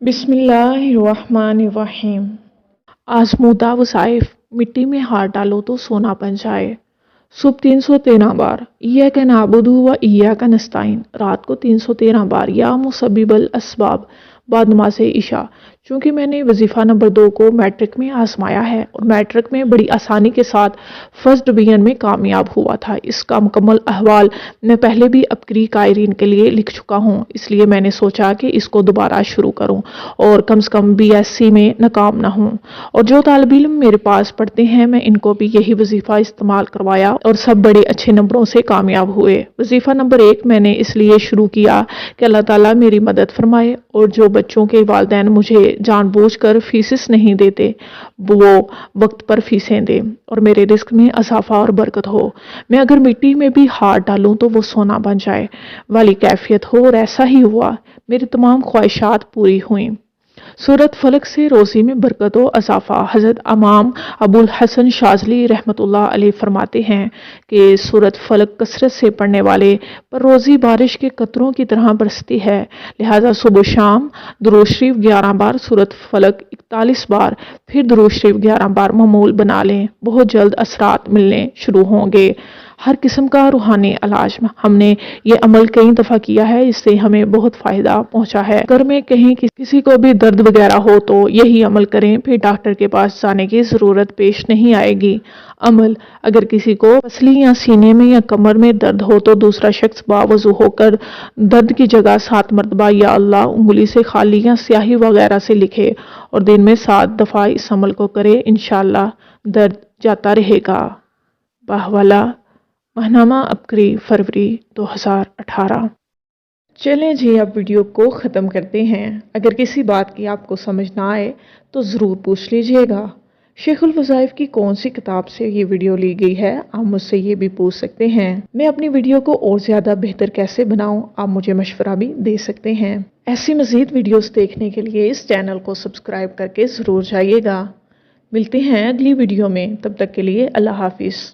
बिस्मिल्लाहिर्रहमानिर्रहीम। आजमूदा वसाइफ, मिट्टी में हाथ डालो तो सोना बन जाए। सुबह 313 बार इय्याका नअबुदु व इय्याका नस्तईन, रात को 313 बार या मुसब्बिबल असबाब, बाद नमाज इशा। चूँकि मैंने वजीफ़ा नंबर 2 को मैट्रिक में आजमाया है और मैट्रिक में बड़ी आसानी के साथ फर्स्ट डिवीजन में कामयाब हुआ था, इसका मुकम्मल अहवाल मैं पहले भी अपग्री कायरीन के लिए लिख चुका हूँ, इसलिए मैंने सोचा कि इसको दोबारा शुरू करूँ और कम से कम BSc में नाकाम ना हूँ। और जो तालिब इल्म मेरे पास पढ़ते हैं मैं इनको भी यही वजीफ़ा इस्तेमाल करवाया और सब बड़े अच्छे नंबरों से कामयाब हुए। वजीफ़ा नंबर 1 मैंने इसलिए शुरू किया कि अल्लाह ताला मेरी मदद फरमाए और जो बच्चों के वालिदैन मुझे जानबूझकर फीसेस नहीं देते वो वक्त पर फीसें दें और मेरे रिस्क में इजाफा और बरकत हो। मैं अगर मिट्टी में भी हाथ डालूं तो वो सोना बन जाए वाली कैफियत हो, और ऐसा ही हुआ। मेरी तमाम ख्वाहिशात पूरी हुई। सूरत फलक से रोज़ी में बरकत व इजाफा। हज़रत इमाम अबुल हसन शाज़ली रहमतुल्लाह अलैह फरमाते हैं कि सूरत फलक कसरत से पढ़ने वाले पर रोज़ी बारिश के कतरों की तरह बरसती है, लिहाजा सुबह शाम दुरूद शरीफ 11 बार, सूरत फलक 41 बार, फिर दुरूद शरीफ 11 बार मामूल बना लें। बहुत जल्द असरात मिलने शुरू होंगे। हर किस्म का रूहानी इलाज हमने ये अमल कई दफ़ा किया है, इससे हमें बहुत फ़ायदा पहुंचा है। अगर में कहीं किसी को भी दर्द वगैरह हो तो यही अमल करें, फिर डॉक्टर के पास जाने की ज़रूरत पेश नहीं आएगी। अमल: अगर किसी को पसली या सीने में या कमर में दर्द हो तो दूसरा शख्स बावजू होकर दर्द की जगह 7 मरतबा या अल्लाह उंगली से खाली या स्याही वगैरह से लिखे और दिन में 7 दफ़ा इस अमल को करे, इंशाअल्लाह दर्द जाता रहेगा। बाहवाला माहनामा अपग्री फरवरी 2018। चलें जी, अब वीडियो को ख़त्म करते हैं। अगर किसी बात की आपको समझ ना आए तो ज़रूर पूछ लीजिएगा। शेखुल वज़ाइफ की कौन सी किताब से ये वीडियो ली गई है, आप मुझसे ये भी पूछ सकते हैं। मैं अपनी वीडियो को और ज़्यादा बेहतर कैसे बनाऊं, आप मुझे मशवरा भी दे सकते हैं। ऐसी मज़ीद वीडियोस देखने के लिए इस चैनल को सब्सक्राइब करके ज़रूर जाइएगा। मिलते हैं अगली वीडियो में, तब तक के लिए अल्लाह हाफिज़।